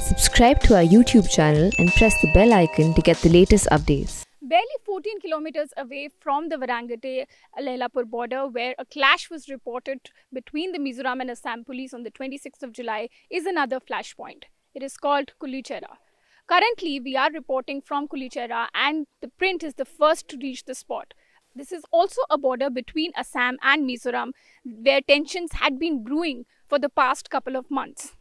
Subscribe to our YouTube channel and press the bell icon to get the latest updates. Barely 14 kilometers away from the Varanagate-Lailapur border, where a clash was reported between the Mizoram and Assam police on the 26th of July, is another flashpoint. It is called Kulichera. Currently, we are reporting from Kulichera, and the print is the first to reach the spot. This is also a border between Assam and Mizoram, where tensions had been brewing for the past couple of months.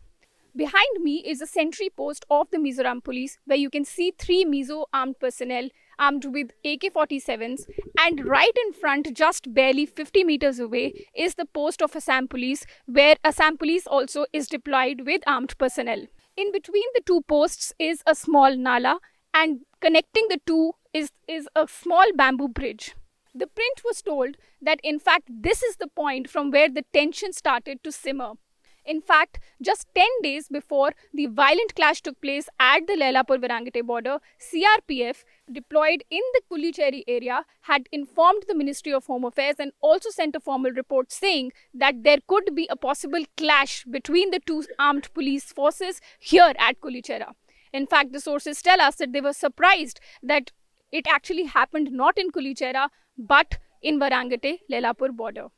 Behind me is a sentry post of the Mizoram police, where you can see 3 Mizo armed personnel armed with AK-47s, and right in front, just barely 50 meters away, is the post of Assam police, where Assam police also is deployed with armed personnel. In between the two posts is a small nala, and connecting the two is a small bamboo bridge. The print was told that in fact this is the point from where the tension started to simmer. In fact, just 10 days before the violent clash took place at the Lailapur-Varanagate border, CRPF deployed in the Kulicheri area had informed the Ministry of Home Affairs and also sent a formal report saying that there could be a possible clash between the two armed police forces here at Kulichera. In fact, the sources tell us that they were surprised that it actually happened not in Kulichera but in Varanagate-Lailapur border.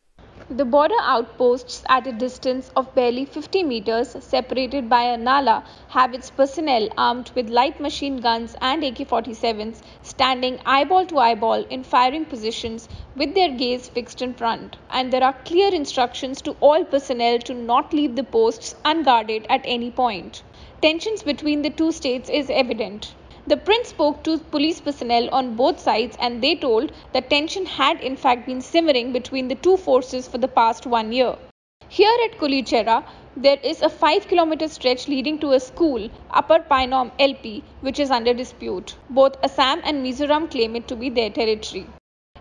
The border outposts at a distance of barely 50 meters separated by a nala have its personnel armed with light machine guns and AK-47s standing eyeball to eyeball in firing positions with their gaze fixed in front. And there are clear instructions to all personnel to not leave the posts unguarded at any point. Tensions between the two states is evident. The print spoke to police personnel on both sides, and they told that tension had in fact been simmering between the two forces for the past 1 year. Here at Kulichera, there is a 5-kilometer stretch leading to a school, Upper Painom LP, which is under dispute. Both Assam and Mizoram claim it to be their territory.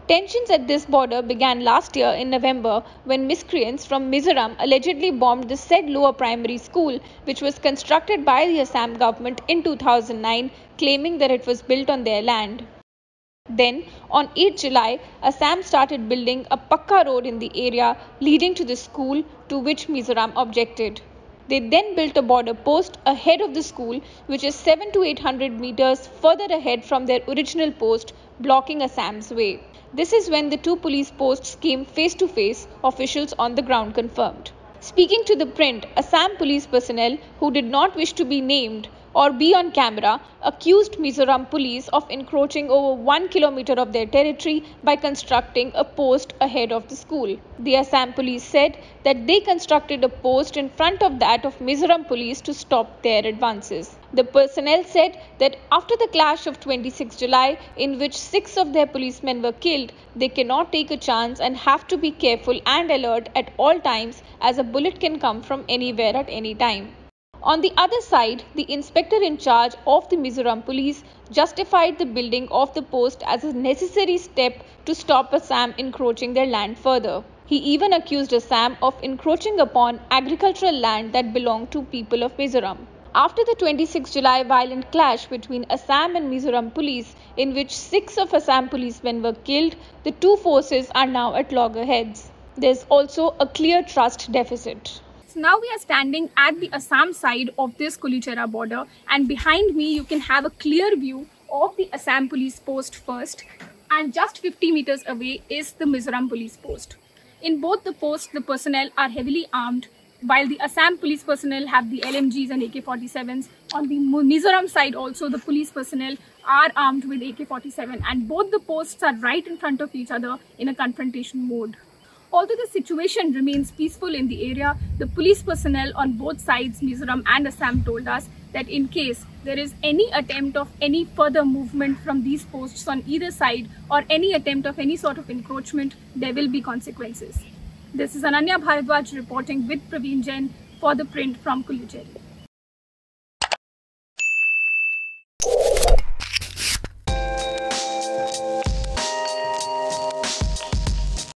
Tensions at this border began last year in November when miscreants from Mizoram allegedly bombed the said lower primary school, which was constructed by the Assam government in 2009, claiming that it was built on their land. Then, on 8 July, Assam started building a Pakka road in the area leading to the school, to which Mizoram objected. They then built a border post ahead of the school, which is 700 to 800 meters further ahead from their original post, blocking Assam's way. This is when the two police posts came face to face, officials on the ground confirmed. Speaking to the print, Assam police personnel, who did not wish to be named or be on camera, accused Mizoram police of encroaching over 1 kilometer of their territory by constructing a post ahead of the school. The Assam police said that they constructed a post in front of that of Mizoram police to stop their advances. The personnel said that after the clash of 26 July, in which 6 of their policemen were killed, they cannot take a chance and have to be careful and alert at all times, as a bullet can come from anywhere at any time. On the other side, the inspector in charge of the Mizoram police justified the building of the post as a necessary step to stop Assam encroaching their land further. He even accused Assam of encroaching upon agricultural land that belonged to people of Mizoram. After the 26 July violent clash between Assam and Mizoram police, in which 6 of Assam policemen were killed, the two forces are now at loggerheads. There's also a clear trust deficit. Now we are standing at the Assam side of this Kulichera border, and behind me you can have a clear view of the Assam police post first, and just 50 meters away is the Mizoram police post. In both the posts, the personnel are heavily armed, while the Assam police personnel have the LMGs and AK-47s. On the Mizoram side also, the police personnel are armed with AK-47, and both the posts are right in front of each other in a confrontation mode. Although the situation remains peaceful in the area, the police personnel on both sides, Mizoram and Assam, told us that in case there is any attempt of any further movement from these posts on either side, or any attempt of any sort of encroachment, there will be consequences. This is Ananya Bharadwaj reporting with Praveen Jain for the print from Kulicheri.